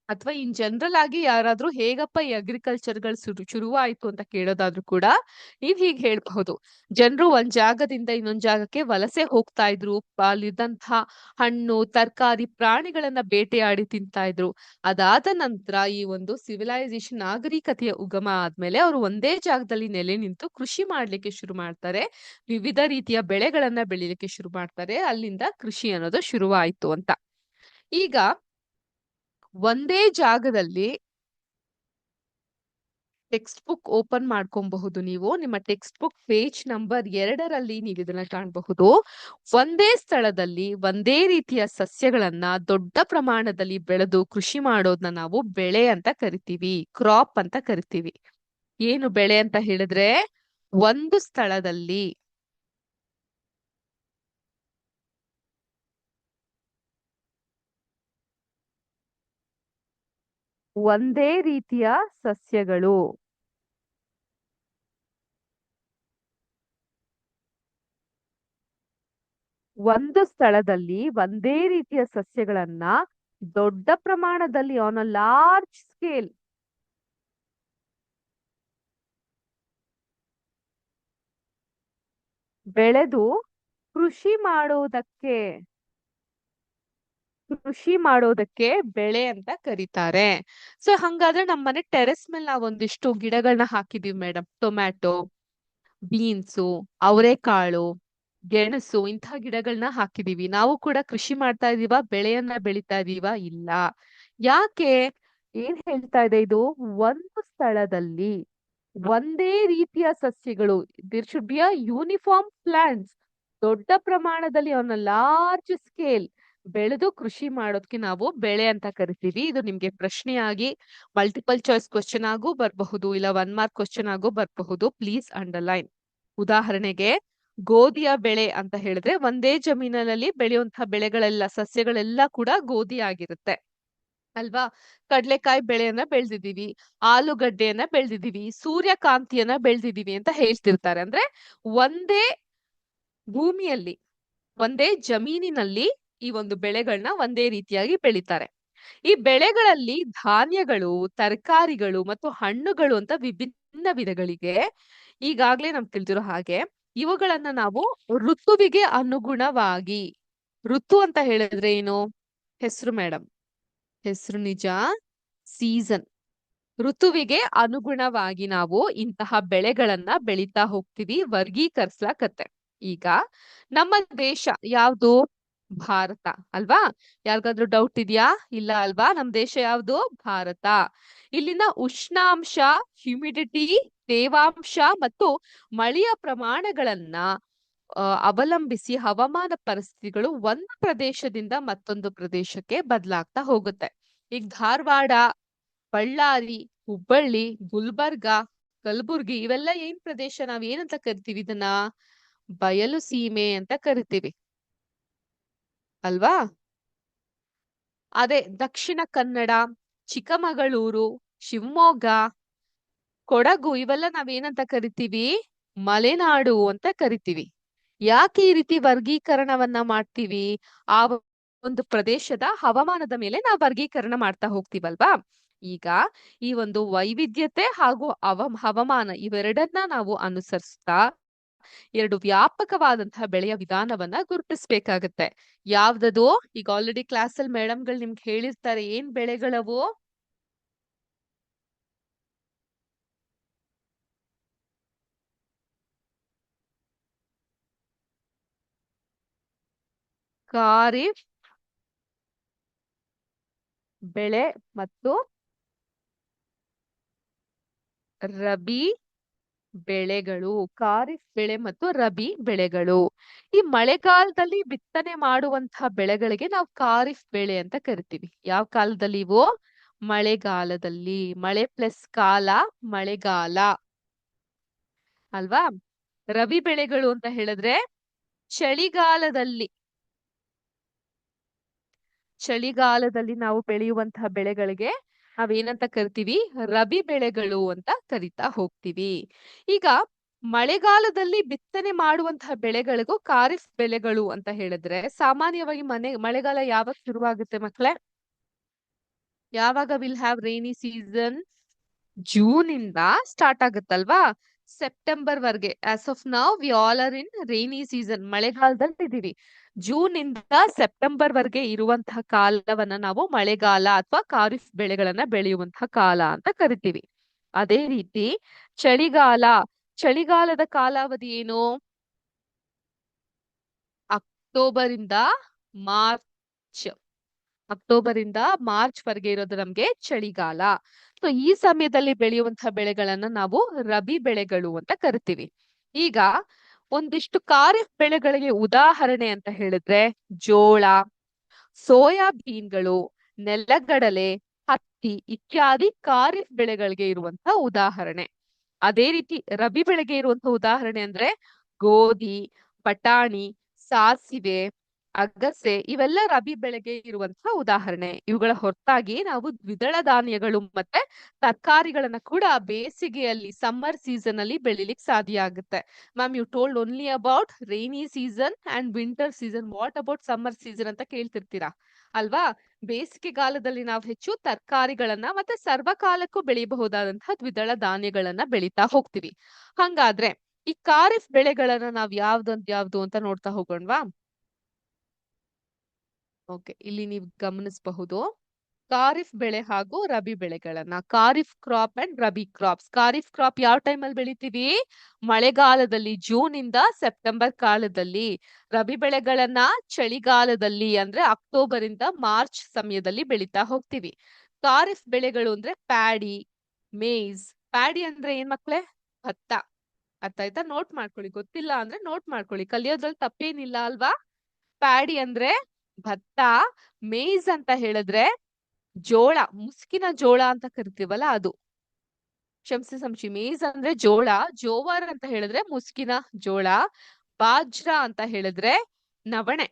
ಅಥವಾ ಇನ್ ಜನರಲ್ ಆಗಿ ಯಾರಾದ್ರೂ ಹೇಗಪ್ಪ ಈ ಅಗ್ರಿಕಲ್ಚರ್ಗಳು ಶುರುವಾಯ್ತು ಅಂತ ಕೇಳೋದಾದ್ರೂ ಕೂಡ ನೀವ್ ಹೀಗ್ ಹೇಳ್ಬಹುದು. ಜನರು ಒಂದ್ ಜಾಗದಿಂದ ಇನ್ನೊಂದ್ ಜಾಗಕ್ಕೆ ವಲಸೆ ಹೋಗ್ತಾ ಇದ್ರು. ಅಲ್ಲಿದ್ದಂತಹ ಹಣ್ಣು, ತರಕಾರಿ, ಪ್ರಾಣಿಗಳನ್ನ ಬೇಟೆಯಾಡಿ ತಿಂತಾ ಇದ್ರು. ಅದಾದ ನಂತರ ಈ ಒಂದು ಸಿವಿಲೈಸೇಷನ್, ನಾಗರಿಕತೆಯ ಉಗಮ ಆದ್ಮೇಲೆ ಅವರು ಒಂದೇ ಜಾಗದಲ್ಲಿ ನೆಲೆ ನಿಂತು ಕೃಷಿ ಮಾಡ್ಲಿಕ್ಕೆ ಶುರು ಮಾಡ್ತಾರೆ. ವಿವಿಧ ರೀತಿಯ ಬೆಳೆಗಳನ್ನ ಬೆಳಿಲಿಕ್ಕೆ ಶುರು ಮಾಡ್ತಾರೆ. ಅಲ್ಲಿಂದ ಕೃಷಿ ಅನ್ನೋದು ಶುರುವಾಯ್ತು ಅಂತ. ಈಗ ಒಂದೇ ಜಾಗದಲ್ಲಿ ಟೆಕ್ಸ್ಟ್ ಬುಕ್ ಓಪನ್ ಮಾಡ್ಕೊಬಹುದು. ನೀವು ನಿಮ್ಮ ಟೆಕ್ಸ್ಟ್ ಬುಕ್ ಪೇಜ್ ನಂಬರ್ 2ರಲ್ಲಿ ನೀವು ಇದನ್ನ ಕಾಣಬಹುದು. ಒಂದೇ ಸ್ಥಳದಲ್ಲಿ ಒಂದೇ ರೀತಿಯ ಸಸ್ಯಗಳನ್ನ ದೊಡ್ಡ ಪ್ರಮಾಣದಲ್ಲಿ ಬೆಳೆದು ಕೃಷಿ ಮಾಡೋದನ್ನ ನಾವು ಬೆಳೆ ಅಂತ ಕರಿತೀವಿ, ಕ್ರಾಪ್ ಅಂತ ಕರಿತೀವಿ. ಏನು ಬೆಳೆ ಅಂತ ಹೇಳಿದ್ರೆ, ಒಂದು ಸ್ಥಳದಲ್ಲಿ ಒಂದೇ ರೀತಿಯ ಸಸ್ಯಗಳು, ಒಂದು ಸ್ಥಳದಲ್ಲಿ ಒಂದೇ ರೀತಿಯ ಸಸ್ಯಗಳನ್ನ ದೊಡ್ಡ ಪ್ರಮಾಣದಲ್ಲಿ ಆನ್ ಅ ಲಾರ್ಜ್ ಸ್ಕೇಲ್ ಬೆಳೆದು ಕೃಷಿ ಮಾಡೋದಕ್ಕೆ ಬೆಳೆ ಅಂತ ಕರೀತಾರೆ. ಸೊ ಹಂಗಾದ್ರೆ ನಮ್ಮನೆ ಟೆರೆಸ್ ಮೇಲೆ ನಾವು ಒಂದಿಷ್ಟು ಗಿಡಗಳನ್ನ ಹಾಕಿದೀವಿ ಮೇಡಮ್. ಟೊಮ್ಯಾಟೊ, ಬೀನ್ಸು, ಅವರೆಕಾಳು, ಗೆಣಸು ಇಂತಹ ಗಿಡಗಳನ್ನ ಹಾಕಿದೀವಿ. ನಾವು ಕೂಡ ಕೃಷಿ ಮಾಡ್ತಾ ಇದೀವ, ಬೆಳೆಯನ್ನ ಬೆಳಿತಾ ಇದೀವ? ಇಲ್ಲ. ಯಾಕೆ? ಏನ್ ಹೇಳ್ತಾ ಇದೆ ಇದು? ಒಂದು ಸ್ಥಳದಲ್ಲಿ ಒಂದೇ ರೀತಿಯ ಸಸ್ಯಗಳು, there should be a uniform plants, ದೊಡ್ಡ ಪ್ರಮಾಣದಲ್ಲಿ ಆನ್ ಅ ಲಾರ್ಜ್ ಸ್ಕೇಲ್ ಬೆಳೆದು ಕೃಷಿ ಮಾಡೋದಕ್ಕೆ ನಾವು ಬೆಳೆ ಅಂತ ಕರಿತೀವಿ. ಇದು ನಿಮ್ಗೆ ಪ್ರಶ್ನೆಯಾಗಿ ಮಲ್ಟಿಪಲ್ ಚಾಯ್ಸ್ ಕ್ವಶನ್ ಆಗು ಬರಬಹುದು, ಇಲ್ಲ 1 ಮಾರ್ಕ್ ಕ್ವಶನ್ ಆಗು ಬರಬಹುದು. Please underline. ಉದಾಹರಣೆಗೆ, ಗೋಧಿಯ ಬೆಳೆ ಅಂತ ಹೇಳಿದ್ರೆ ಒಂದೇ ಜಮೀನಿನಲ್ಲಿ ಬೆಳೆಯುವಂತಹ ಬೆಳೆಗಳೆಲ್ಲ, ಸಸ್ಯಗಳೆಲ್ಲ ಕೂಡ ಗೋಧಿ ಆಗಿರುತ್ತೆ ಅಲ್ವಾ? ಕಡ್ಲೆಕಾಯಿ ಬೆಳೆಯನ್ನ ಬೆಳೆದಿದೀವಿ, ಆಲೂಗಡ್ಡೆಯನ್ನ ಬೆಳೆದಿದೀವಿ, ಸೂರ್ಯಕಾಂತಿಯನ್ನ ಬೆಳೆದಿದೀವಿ ಅಂತ ಹೇಳ್ತಿರ್ತಾರೆ. ಅಂದ್ರೆ ಒಂದೇ ಭೂಮಿಯಲ್ಲಿ, ಒಂದೇ ಜಮೀನಿನಲ್ಲಿ ಈ ಒಂದು ಬೆಳೆಗಳನ್ನ ಒಂದೇ ರೀತಿಯಾಗಿ ಬೆಳಿತಾರೆ. ಈ ಬೆಳೆಗಳಲ್ಲಿ ಧಾನ್ಯಗಳು, ತರಕಾರಿಗಳು ಮತ್ತು ಹಣ್ಣುಗಳು ಅಂತ ವಿಭಿನ್ನ ವಿಧಗಳಿಗೆ. ಈಗಾಗ್ಲೇ ನಮ್ಗೆ ತಿಳಿದಿರೋ ಹಾಗೆ ಇವುಗಳನ್ನ ನಾವು ಋತುವಿಗೆ ಅನುಗುಣವಾಗಿ, ಋತು ಅಂತ ಹೇಳಿದ್ರೆ ಏನು? ಹೆಸರು ಮೇಡಮ್, ಹೆಸರು ನಿಜ, ಸೀಸನ್. ಋತುವಿಗೆ ಅನುಗುಣವಾಗಿ ನಾವು ಇಂತಹ ಬೆಳೆಗಳನ್ನ ಬೆಳಿತಾ ಹೋಗ್ತೀವಿ, ವರ್ಗೀಕರಿಸ್ಲಾಕತ್ತೆ. ಈಗ ನಮ್ಮ ದೇಶ ಯಾವ್ದು? ಭಾರತ ಅಲ್ವಾ? ಯಾರಿಗಾದ್ರೂ ಡೌಟ್ ಇದೆಯಾ? ಇಲ್ಲ ಅಲ್ವಾ? ನಮ್ ದೇಶ ಯಾವ್ದು? ಭಾರತ. ಇಲ್ಲಿನ ಉಷ್ಣಾಂಶ, ಹ್ಯುಮಿಡಿಟಿ, ತೇವಾಂಶ ಮತ್ತು ಮಳೆಯ ಪ್ರಮಾಣಗಳನ್ನ ಅವಲಂಬಿಸಿ ಹವಾಮಾನ ಪರಿಸ್ಥಿತಿಗಳು ಒಂದು ಪ್ರದೇಶದಿಂದ ಮತ್ತೊಂದು ಪ್ರದೇಶಕ್ಕೆ ಬದಲಾಗ್ತಾ ಹೋಗುತ್ತೆ. ಈಗ ಧಾರವಾಡ, ಬಳ್ಳಾರಿ, ಹುಬ್ಬಳ್ಳಿ, ಗುಲ್ಬರ್ಗ, ಕಲಬುರ್ಗಿ ಇವೆಲ್ಲ ಏನ್ ಪ್ರದೇಶ? ನಾವ್ ಏನಂತ ಕರಿತೀವಿ ಇದನ್ನ? ಬಯಲು ಸೀಮೆ ಅಂತ ಕರಿತೀವಿ ಅಲ್ವಾ? ಅದೇ ದಕ್ಷಿಣ ಕನ್ನಡ, ಚಿಕ್ಕಮಗಳೂರು, ಶಿವಮೊಗ್ಗ, ಕೊಡಗು ಇವೆಲ್ಲ ನಾವೇನಂತ ಕರಿತೀವಿ? ಮಲೆನಾಡು ಅಂತ ಕರಿತೀವಿ. ಯಾಕೆ ಈ ರೀತಿ ವರ್ಗೀಕರಣವನ್ನ ಮಾಡ್ತೀವಿ? ಆ ಒಂದು ಪ್ರದೇಶದ ಹವಾಮಾನದ ಮೇಲೆ ನಾವು ವರ್ಗೀಕರಣ ಮಾಡ್ತಾ ಹೋಗ್ತೀವಲ್ವಾ? ಈಗ ಈ ಒಂದು ವೈವಿಧ್ಯತೆ ಹಾಗೂ ಹವಾಮಾನ ಇವೆರಡನ್ನ ನಾವು ಅನುಸರಿಸ್ತಾ ಎರಡು ವ್ಯಾಪಕವಾದಂತಹ ಬೆಳೆಯ ವಿಧಾನವನ್ನ ಗುರುತಿಸ್ಬೇಕಾಗತ್ತೆ. ಯಾವ್ದದು? ಈಗ ಆಲ್ರೆಡಿ ಕ್ಲಾಸ್ ಅಲ್ಲಿ ಮೇಡಮ್ಗಳು ನಿಮ್ಗೆ ಹೇಳಿರ್ತಾರೆ ಏನ್ ಬೆಳೆಗಳವು. ಖಾರಿಫ್ ಬೆಳೆ ಮತ್ತು ರಬಿ ಬೆಳೆಗಳು. ಖಾರಿಫ್ ಬೆಳೆ ಮತ್ತು ರಬಿ ಬೆಳೆಗಳು. ಈ ಮಳೆಗಾಲದಲ್ಲಿ ಬಿತ್ತನೆ ಮಾಡುವಂತಹ ಬೆಳೆಗಳಿಗೆ ನಾವು ಖಾರಿಫ್ ಬೆಳೆ ಅಂತ ಕರಿತೀವಿ. ಯಾವ ಕಾಲದಲ್ಲಿ ಇವು? ಮಳೆಗಾಲದಲ್ಲಿ. ಮಳೆ ಪ್ಲಸ್ ಕಾಲ ಮಳೆಗಾಲ ಅಲ್ವಾ? ರಬಿ ಬೆಳೆಗಳು ಅಂತ ಹೇಳಿದ್ರೆ ಚಳಿಗಾಲದಲ್ಲಿ ನಾವು ಬೆಳೆಯುವಂತಹ ಬೆಳೆಗಳಿಗೆ ನಾವೇನಂತ ಕರಿತೀವಿ? ರಬಿ ಬೆಳೆಗಳು ಅಂತ ಕರಿತಾ ಹೋಗ್ತೀವಿ. ಈಗ ಮಳೆಗಾಲದಲ್ಲಿ ಬಿತ್ತನೆ ಮಾಡುವಂತಹ ಬೆಳೆಗಳಿಗೂ ಖಾರಿಫ್ ಬೆಳೆಗಳು ಅಂತ ಹೇಳಿದ್ರೆ, ಸಾಮಾನ್ಯವಾಗಿ ಮಳೆಗಾಲ ಯಾವಾಗ ಶುರುವಾಗುತ್ತೆ ಮಕ್ಕಳೇ? ಯಾವಾಗ will have rainy season? June ಇಂದ ಸ್ಟಾರ್ಟ್ ಆಗುತ್ತಲ್ವಾ? ಸೆಪ್ಟೆಂಬರ್ ವರ್ಗೆ. ಆಸ್ ಆಫ್ ನಾವ್ we all are in rainy season, ಮಳೆಗಾಲದಲ್ಲಿ ಇದೀವಿ. ಜೂನ್ ಇಂದ ಸೆಪ್ಟೆಂಬರ್ ವರ್ಗೆ ಇರುವಂತಹ ಕಾಲವನ್ನ ನಾವು ಮಳೆಗಾಲ ಅಥವಾ ಖಾರಿಫ್ ಬೆಳೆಗಳನ್ನ ಬೆಳೆಯುವಂತಹ ಕಾಲ ಅಂತ ಕರಿತೀವಿ. ಅದೇ ರೀತಿ ಚಳಿಗಾಲ, ಚಳಿಗಾಲದ ಕಾಲಾವಧಿ ಏನು? ಅಕ್ಟೋಬರ್ ಇಂದ ಮಾರ್ಚ್ ಅಕ್ಟೋಬರ್ ಇಂದ ಮಾರ್ಚ್ ವರೆಗೆ ಇರೋದು ನಮ್ಗೆ ಚಳಿಗಾಲ. ಸೊ ಈ ಸಮಯದಲ್ಲಿ ಬೆಳೆಯುವಂತಹ ಬೆಳೆಗಳನ್ನ ನಾವು ರಬಿ ಬೆಳೆಗಳು ಅಂತ ಕರಿತೀವಿ. ಈಗ ಒಂದಿಷ್ಟು ಖಾರಿಫ್ ಬೆಳೆಗಳಿಗೆ ಉದಾಹರಣೆ ಅಂತ ಹೇಳಿದ್ರೆ ಜೋಳ, ಸೋಯಾಬೀನ್ಗಳು, ನೆಲಗಡಲೆ, ಹತ್ತಿ ಇತ್ಯಾದಿ ಖಾರಿಫ್ ಬೆಳೆಗಳಿಗೆ ಇರುವಂತಹ ಉದಾಹರಣೆ. ಅದೇ ರೀತಿ ರಬಿ ಬೆಳೆಗೆ ಇರುವಂತಹ ಉದಾಹರಣೆ ಅಂದ್ರೆ ಗೋಧಿ, ಬಟಾಣಿ, ಸಾಸಿವೆ, ಅಗಸೆ ಇವೆಲ್ಲ ರಬಿ ಬೆಳೆಗೆ ಇರುವಂತಹ ಉದಾಹರಣೆ. ಇವುಗಳ ಹೊರತಾಗಿ ನಾವು ದ್ವಿದಳ ಧಾನ್ಯಗಳು ಮತ್ತೆ ತರಕಾರಿಗಳನ್ನ ಕೂಡ ಬೇಸಿಗೆಯಲ್ಲಿ ಸಮ್ಮರ್ ಸೀಸನ್ ಅಲ್ಲಿ ಬೆಳಿಲಿಕ್ಕೆ ಸಾಧ್ಯ ಆಗುತ್ತೆ. Ma'am you told only about rainy season and winter season, what about summer season ಅಂತ ಕೇಳ್ತಿರ್ತೀರಾ ಅಲ್ವಾ? ಬೇಸಿಗೆಗಾಲದಲ್ಲಿ ನಾವು ಹೆಚ್ಚು ತರಕಾರಿಗಳನ್ನ ಮತ್ತೆ ಸರ್ವಕಾಲಕ್ಕೂ ಬೆಳೆಯಬಹುದಾದಂತಹ ದ್ವಿದಳ ಧಾನ್ಯಗಳನ್ನ ಬೆಳೀತಾ ಹೋಗ್ತೀವಿ. ಹಂಗಾದ್ರೆ ಈ ಖಾರಿಫ್ ಬೆಳೆಗಳನ್ನ ನಾವ್ ಯಾವ್ದು ಅಂತ ನೋಡ್ತಾ ಹೋಗೋಣವಾ? ಓಕೆ, ಇಲ್ಲಿ ನೀವು ಗಮನಿಸಬಹುದು ಖಾರಿಫ್ ಬೆಳೆ ಹಾಗೂ ರಬಿ ಬೆಳೆಗಳನ್ನ. Kharif crop and rabi crops. Kharif crop ಯಾವ ಟೈಮ್ ಅಲ್ಲಿ ಬೆಳಿತೀವಿ? ಮಳೆಗಾಲದಲ್ಲಿ, ಜೂನ್ ಇಂದ ಸೆಪ್ಟೆಂಬರ್ ಕಾಲದಲ್ಲಿ. ರಬಿ ಬೆಳೆಗಳನ್ನ ಚಳಿಗಾಲದಲ್ಲಿ ಅಂದ್ರೆ ಅಕ್ಟೋಬರ್ ಇಂದ ಮಾರ್ಚ್ ಸಮಯದಲ್ಲಿ ಬೆಳಿತಾ ಹೋಗ್ತೀವಿ. ಖಾರಿಫ್ ಬೆಳೆಗಳು ಅಂದ್ರೆ ಪ್ಯಾಡಿ, ಮೇಯ್ಸ್. ಪ್ಯಾಡಿ ಅಂದ್ರೆ ಏನ್ ಮಕ್ಳೇ? ಭತ್ತ. ಅರ್ಥ ಆಯ್ತಾ? ನೋಟ್ ಮಾಡ್ಕೊಳ್ಳಿ, ಗೊತ್ತಿಲ್ಲ ಅಂದ್ರೆ ನೋಟ್ ಮಾಡ್ಕೊಳ್ಳಿ, ಕಲಿಯೋದ್ರಲ್ಲಿ ತಪ್ಪೇನಿಲ್ಲ ಅಲ್ವಾ? ಪ್ಯಾಡಿ ಅಂದ್ರೆ ಭತ್ತ, ಮೇಯ್ಸ್ ಅಂತ ಹೇಳಿದ್ರೆ ಜೋಳ, ಮುಸ್ಕಿನ ಜೋಳ ಅಂತ ಕರಿತೀವಲ್ಲ ಅದು. ಕ್ಷಮಿಸಿ, ಮೇಜ್ ಅಂದ್ರೆ ಜೋಳ, ಜೋವರ್ ಅಂತ ಹೇಳಿದ್ರೆ ಮುಸ್ಕಿನ ಜೋಳ, ಬಾಜ್ರಾ ಅಂತ ಹೇಳಿದ್ರೆ ನವಣೆ.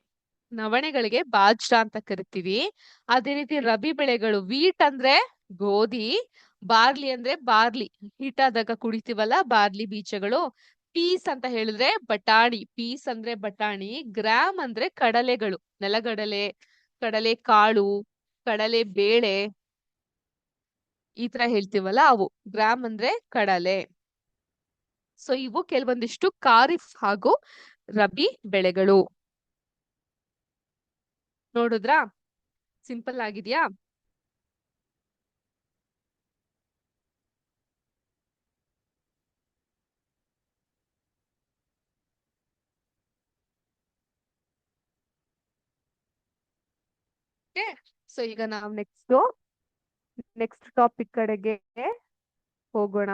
ನವಣೆಗಳಿಗೆ ಬಾಜ್ರಾ ಅಂತ ಕರಿತೀವಿ. ಅದೇ ರೀತಿ ರಬಿ ಬೆಳೆಗಳು ವೀಟ್ ಅಂದ್ರೆ ಗೋಧಿ, ಬಾರ್ಲಿ ಅಂದ್ರೆ ಬಾರ್ಲಿ, ಹೀಟಾದಾಗ ಕುಡಿತೀವಲ್ಲ ಬಾರ್ಲಿ ಬೀಜಗಳು. ಪೀಸ್ ಅಂತ ಹೇಳಿದ್ರೆ ಬಟಾಣಿ, ಪೀಸ್ ಅಂದ್ರೆ ಬಟಾಣಿ. ಗ್ರಾಮ್ ಅಂದ್ರೆ ಕಡಲೆಗಳು, ನೆಲಗಡಲೆ, ಕಡಲೆ ಕಾಳು, ಕಡಲೆ ಬೇಳೆ ಈ ತರ ಹೇಳ್ತೀವಲ್ಲ ಅವು. ಗ್ರಾಮ್ ಅಂದ್ರೆ ಕಡಲೆ. ಸೊ ಇವು ಕೆಲವೊಂದಿಷ್ಟು ಖಾರಿಫ್ ಹಾಗೂ ರಬಿ ಬೆಳೆಗಳು. ನೋಡಿದ್ರಾ? ಸಿಂಪಲ್ ಆಗಿದ್ಯಾ? ಸೊ ಈಗ ನಾವು ನೆಕ್ಸ್ಟ್ ಟಾಪಿಕ್ ಕಡೆಗೆ ಹೋಗೋಣ.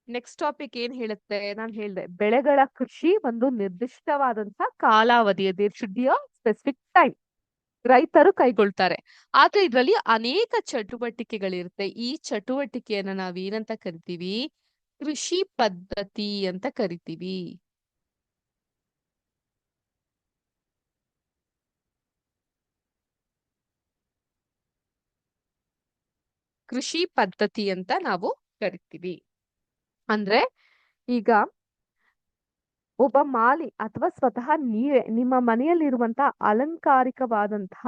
ನೆಕ್ಸ್ಟ್ ಟಾಪಿಕ್ ಏನ್ ಹೇಳುತ್ತೆ? ನಾನು ಹೇಳ್ದೆ ಬೆಳೆಗಳ ಕೃಷಿ ಒಂದು ನಿರ್ದಿಷ್ಟವಾದಂತಹ ಕಾಲಾವಧಿ, there should be a specific time ರೈತರು ಕೈಗೊಳ್ತಾರೆ. ಆದ್ರೆ ಇದ್ರಲ್ಲಿ ಅನೇಕ ಚಟುವಟಿಕೆಗಳಿರುತ್ತೆ. ಈ ಚಟುವಟಿಕೆಯನ್ನ ನಾವ್ ಏನಂತ ಕರಿತೀವಿ? ಕೃಷಿ ಪದ್ಧತಿ ಅಂತ ಕರಿತೀವಿ. ಕೃಷಿ ಪದ್ಧತಿ ಅಂತ ನಾವು ಕರಿತೀವಿ. ಅಂದ್ರೆ ಈಗ ಒಬ್ಬ ಮಾಲಿ ಅಥವಾ ಸ್ವತಃ ನೀವೇ ನಿಮ್ಮ ಮನೆಯಲ್ಲಿರುವಂತಹ ಅಲಂಕಾರಿಕವಾದಂತಹ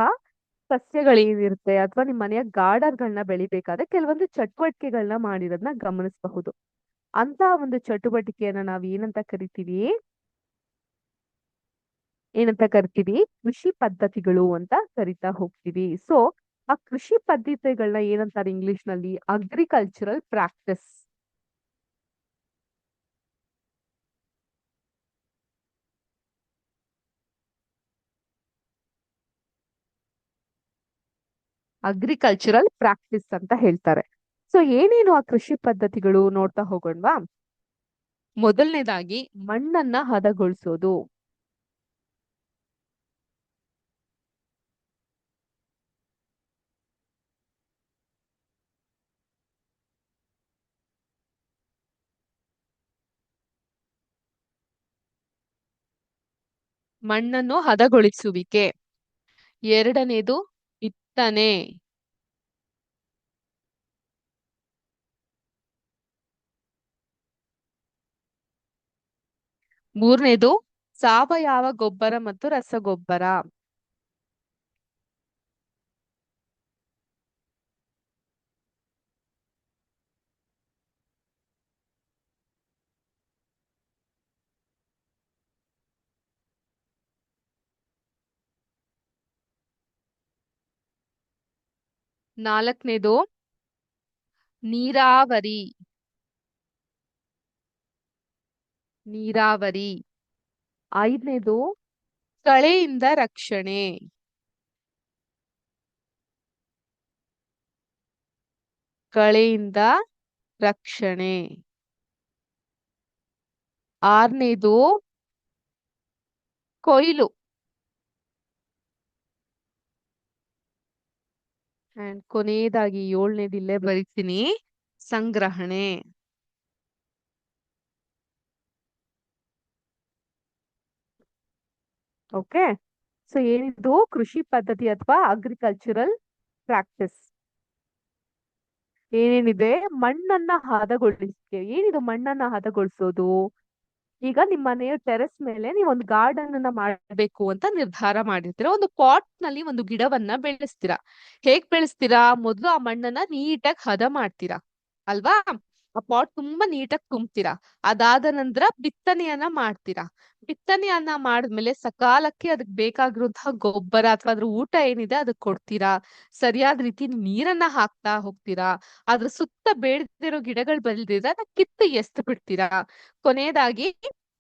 ಸಸ್ಯಗಳೇನಿರುತ್ತೆ ಅಥವಾ ನಿಮ್ ಮನೆಯ ಗಾರ್ಡನ್ಗಳನ್ನ ಬೆಳಿಬೇಕಾದ್ರೆ ಕೆಲವೊಂದು ಚಟುವಟಿಕೆಗಳನ್ನ ಮಾಡಿರೋದನ್ನ ಗಮನಿಸಬಹುದು. ಅಂತ ಒಂದು ಚಟುವಟಿಕೆಯನ್ನ ನಾವ್ ಏನಂತ ಕರಿತೀವಿ? ಕೃಷಿ ಪದ್ಧತಿಗಳು ಅಂತ ಕರಿತಾ ಹೋಗ್ತೀವಿ. ಸೊ ಆ ಕೃಷಿ ಪದ್ಧತಿಗಳನ್ನ ಏನಂತಾರೆ ಇಂಗ್ಲಿಷ್ ನಲ್ಲಿ? Agricultural practice. ಅಗ್ರಿಕಲ್ಚರಲ್ ಪ್ರಾಕ್ಟಿಸ್ ಅಂತ ಹೇಳ್ತಾರೆ. ಸೊ ಏನೇನು ಆ ಕೃಷಿ ಪದ್ಧತಿಗಳು ನೋಡ್ತಾ ಹೋಗೋಣವಾ? ಮೊದಲನೇದಾಗಿ ಮಣ್ಣನ್ನ ಹದಗೊಳಿಸೋದು. ಮಣ್ಣನ್ನು ಹದಗೊಳಿಸುವಿಕೆ. ಎರಡನೇದು ಬಿತ್ತನೆ. ಮೂರನೇದು ಸಾವಯವ ಗೊಬ್ಬರ ಮತ್ತು ರಸಗೊಬ್ಬರ. ನಾಲ್ಕನೇದು ನೀರಾವರಿ. ನೀರಾವರಿ. ಐದನೇದು ಕಳೆಯಿಂದ ರಕ್ಷಣೆ. ಕಳೆಯಿಂದ ರಕ್ಷಣೆ. ಆರನೇದು ಕೊಯ್ಲು. ಅಂಡ್ ಕೊನೆಯದಾಗಿ ಏಳನೇದು ಇಲ್ಲೇ ಬರೀತೀನಿ, ಸಂಗ್ರಹಣೆ. ಓಕೆ, ಸೊ ಏನಿದು ಕೃಷಿ ಪದ್ಧತಿ ಅಥವಾ ಅಗ್ರಿಕಲ್ಚರಲ್ ಪ್ರಾಕ್ಟಿಸ್. ಏನೇನಿದೆ, ಮಣ್ಣನ್ನ ಹದಗೊಳಿಸಿ. ಏನಿದು ಮಣ್ಣನ್ನ ಹದಗೊಳಿಸೋದು? ಈಗ ನಿಮ್ಮ ಮನೆಯ ಟೆರೆಸ್ ಮೇಲೆ ನೀವು ಒಂದು ಗಾರ್ಡನ್ ಅನ್ನ ಮಾಡಬೇಕು ಅಂತ ನಿರ್ಧಾರ ಮಾಡಿರ್ತೀರಾ. ಒಂದು ಪಾಟ್ ನಲ್ಲಿ ಒಂದು ಗಿಡವನ್ನ ಬೆಳೆಸ್ತೀರಾ. ಹೇಗ್ ಬೆಳೆಸ್ತೀರಾ? ಮೊದ್ಲು ಆ ಮಣ್ಣನ್ನ ನೀಟಾಗಿ ಹದ ಮಾಡ್ತೀರಾ ಅಲ್ವಾ? ಆ ಪಾಟ್ ತುಂಬಾ ನೀಟಾಗಿ ತುಂಬ್ತೀರಾ. ಅದಾದ ನಂತರ ಬಿತ್ತನೆಯನ್ನ ಮಾಡ್ತೀರಾ. ಬಿತ್ತನೆಯನ್ನ ಮಾಡಿದ್ಮೇಲೆ ಸಕಾಲಕ್ಕೆ ಅದಕ್ಕೆ ಬೇಕಾಗಿರುವಂತಹ ಗೊಬ್ಬರ ಅಥವಾ ಅದ್ರ ಊಟ ಏನಿದೆ ಅದಕ್ಕೆ ಕೊಡ್ತೀರಾ. ಸರಿಯಾದ ರೀತಿ ನೀರನ್ನ ಹಾಕ್ತಾ ಹೋಗ್ತೀರಾ. ಅದ್ರ ಸುತ್ತ ಬೆಳೆದಿರೋ ಗಿಡಗಳು ಬೆಳೆದಿದ್ರೆ ಅದನ್ನ ಕಿತ್ತು ಎಸ್ದು ಬಿಡ್ತೀರಾ. ಕೊನೆಯದಾಗಿ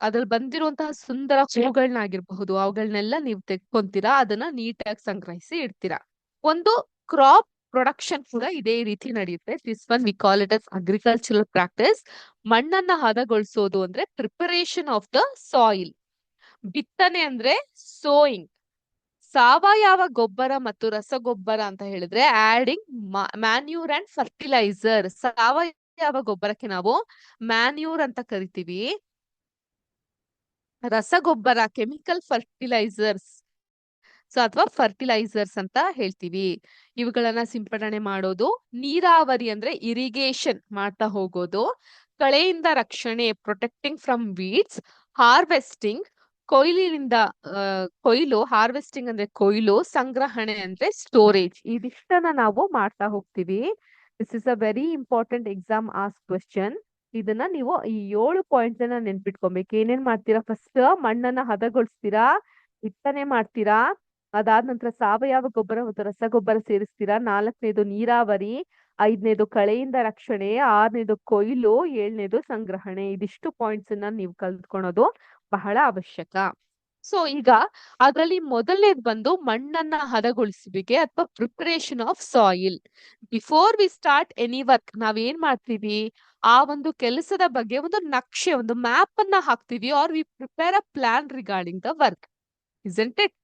ಅದ್ರಲ್ಲಿ ಬಂದಿರುವಂತಹ ಸುಂದರ ಹೂಗಳನ್ನಾಗಿರ್ಬಹುದು ಅವುಗಳನ್ನೆಲ್ಲ ನೀವು ತೆಕ್ಕೊಂತೀರಾ. ಅದನ್ನ ನೀಟಾಗಿ ಸಂಗ್ರಹಿಸಿ ಇಡ್ತೀರಾ. ಒಂದು ಕ್ರಾಪ್ ಪ್ರೊಡಕ್ಷನ್ ಕೂಡ ಇದೇ ರೀತಿ ನಡೆಯುತ್ತೆ. This one V call it as agricultural practice. ಮಣ್ಣನ್ನ ಹದಗೊಳಿಸೋದು ಅಂದ್ರೆ ಪ್ರಿಪರೇಷನ್ ಆಫ್ ದ ಸಾಯಿಲ್. ಬಿತ್ತನೆ ಅಂದ್ರೆ ಸೋಯಿಂಗ್. ಸಾವಯವ ಗೊಬ್ಬರ ಮತ್ತು ರಸಗೊಬ್ಬರ ಅಂತ ಹೇಳಿದ್ರೆ ಆಡಿಂಗ್ ಮ್ಯಾನ್ಯೂರ್ ಅಂಡ್ ಫರ್ಟಿಲೈಸರ್. ಸಾವಯವ ಗೊಬ್ಬರಕ್ಕೆ ನಾವು ಮ್ಯಾನ್ಯೂರ್ ಅಂತ ಕರಿತೀವಿ. ರಸಗೊಬ್ಬರ ಕೆಮಿಕಲ್ ಫರ್ಟಿಲೈಸರ್ಸ್ ಅಥವಾ ಫರ್ಟಿಲೈಸರ್ಸ್ ಅಂತ ಹೇಳ್ತೀವಿ. ಇವುಗಳನ್ನ ಸಿಂಪಡಣೆ ಮಾಡೋದು. ನೀರಾವರಿ ಅಂದ್ರೆ ಇರಿಗೇಷನ್ ಮಾಡ್ತಾ ಹೋಗೋದು. ಕಳೆಯಿಂದ ರಕ್ಷಣೆ ಪ್ರೊಟೆಕ್ಟಿಂಗ್ ಫ್ರಮ್ ವೀಡ್ಸ್. ಹಾರ್ವೆಸ್ಟಿಂಗ್ ಕೊಯ್ಲಿನಿಂದ ಕೊಯ್ಲು. ಹಾರ್ವೆಸ್ಟಿಂಗ್ ಅಂದ್ರೆ ಕೊಯ್ಲು. ಸಂಗ್ರಹಣೆ ಅಂದ್ರೆ ಸ್ಟೋರೇಜ್. ಇದಿಷ್ಟನ್ನ ನಾವು ಮಾಡ್ತಾ ಹೋಗ್ತೀವಿ. This is a very important exam ask question. ಇದನ್ನ ನೀವು ಈ 7 ಪಾಯಿಂಟ್ಸ್ ಅನ್ನ ನೆನ್ಪಿಟ್ಕೊಬೇಕು. ಏನೇನ್ ಮಾಡ್ತೀರಾ? ಫಸ್ಟ್ ಮಣ್ಣನ್ನ ಹದಗೊಳಿಸ್ತೀರಾ, ಬಿತ್ತನೆ ಮಾಡ್ತೀರಾ, ಅದಾದ ನಂತರ ಸಾವಯವ ಗೊಬ್ಬರ ಮತ್ತು ರಸಗೊಬ್ಬರ ಸೇರಿಸ್ತೀರಾ. 4ನೇದು ನೀರಾವರಿ, 5ನೇದು ಕಳೆಯಿಂದ ರಕ್ಷಣೆ, 6ನೇದು ಕೊಯ್ಲು, 7ನೇದು ಸಂಗ್ರಹಣೆ. ಇದಿಷ್ಟು ಪಾಯಿಂಟ್ಸ್ ಅನ್ನ ನೀವು ಕಲ್ತ್ಕೊಳೋದು ಬಹಳ ಅವಶ್ಯಕ. ಸೊ ಈಗ ಅದರಲ್ಲಿ ಮೊದಲನೇದು ಬಂದು ಮಣ್ಣನ್ನ ಹದಗೊಳಿಸುವಿಕೆ ಅಥವಾ preparation of soil. Before we start any work ನಾವೇನ್ ಮಾಡ್ತೀವಿ? ಆ ಒಂದು ಕೆಲಸದ ಬಗ್ಗೆ ಒಂದು ನಕ್ಷೆ, ಒಂದು ಮ್ಯಾಪ್ ಅನ್ನ ಹಾಕ್ತಿವಿ. Are we prepare a plan regarding the work. Isn't it?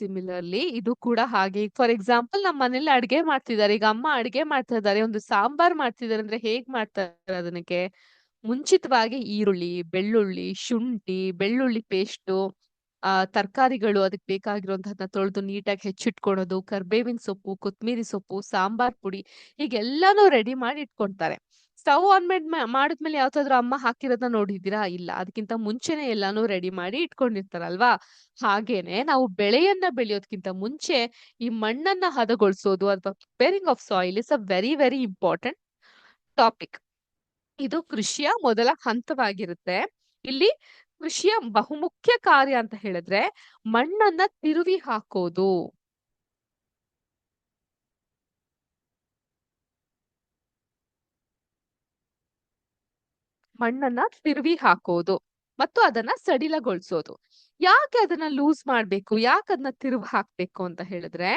Similarly ಇದು ಕೂಡ ಹಾಗೆ. ಫಾರ್ ಎಕ್ಸಾಂಪಲ್ ನಮ್ಮ ಮನೇಲಿ ಅಡ್ಗೆ ಮಾಡ್ತಿದ್ದಾರೆ. ಈಗ ಅಮ್ಮ ಅಡ್ಗೆ ಮಾಡ್ತಾ ಇದ್ದಾರೆ, ಒಂದು ಸಾಂಬಾರ್ ಮಾಡ್ತಿದ್ದಾರೆ ಅಂದ್ರೆ ಹೇಗ್ ಮಾಡ್ತಾರೆ? ಅದಕ್ಕೆ ಮುಂಚಿತವಾಗಿ ಈರುಳ್ಳಿ, ಬೆಳ್ಳುಳ್ಳಿ, ಶುಂಠಿ, ಬೆಳ್ಳುಳ್ಳಿ ಪೇಸ್ಟು, ತರಕಾರಿಗಳು ಅದಕ್ಕೆ ಬೇಕಾಗಿರುವಂತಹದ್ನ ತೊಳೆದು ನೀಟಾಗಿ ಹೆಚ್ಚಿಟ್ಕೊಳೋದು, ಕರ್ಬೇವಿನ ಸೊಪ್ಪು, ಕೊತ್ಮಿರಿ ಸೊಪ್ಪು, ಸಾಂಬಾರ್ ಪುಡಿ, ಹೀಗೆಲ್ಲಾನು ರೆಡಿ ಮಾಡಿ ಇಟ್ಕೊಂತಾರೆ. ಸ್ಟವ್ ಆನ್ ಮಾಡಿದ್ಮೇಲೆ ಯಾವತ್ತಾದ್ರೂ ಅಮ್ಮ ಹಾಕಿರೋದನ್ನ ನೋಡಿದ್ದೀರಾ? ಇಲ್ಲ. ಅದಕ್ಕಿಂತ ಮುಂಚೆನೆ ಎಲ್ಲಾನು ರೆಡಿ ಮಾಡಿ ಇಟ್ಕೊಂಡಿರ್ತಾರಲ್ವಾ? ಹಾಗೇನೆ ನಾವು ಬೆಳೆಯನ್ನ ಬೆಳೆಯೋದಕ್ಕಿಂತ ಮುಂಚೆ ಈ ಮಣ್ಣನ್ನ ಹದಗೊಳಿಸೋದು ಅಥವಾ preparing of soil is a very very important topic. ಇದು ಕೃಷಿಯ ಮೊದಲ ಹಂತವಾಗಿರುತ್ತೆ. ಇಲ್ಲಿ ಕೃಷಿಯ ಬಹುಮುಖ್ಯ ಕಾರ್ಯ ಅಂತ ಹೇಳಿದ್ರೆ ಮಣ್ಣನ್ನ ತಿರುವಿ ಹಾಕೋದು. ಮಣ್ಣನ್ನ ತಿರುವಿ ಹಾಕೋದು ಮತ್ತು ಅದನ್ನ ಸಡಿಲಗೊಳಿಸೋದು. ಯಾಕೆ ಅದನ್ನ ಲೂಸ್ ಮಾಡ್ಬೇಕು? ಯಾಕೆ ಅದನ್ನ ತಿರುವಿ ಹಾಕ್ಬೇಕು ಅಂತ ಹೇಳಿದ್ರೆ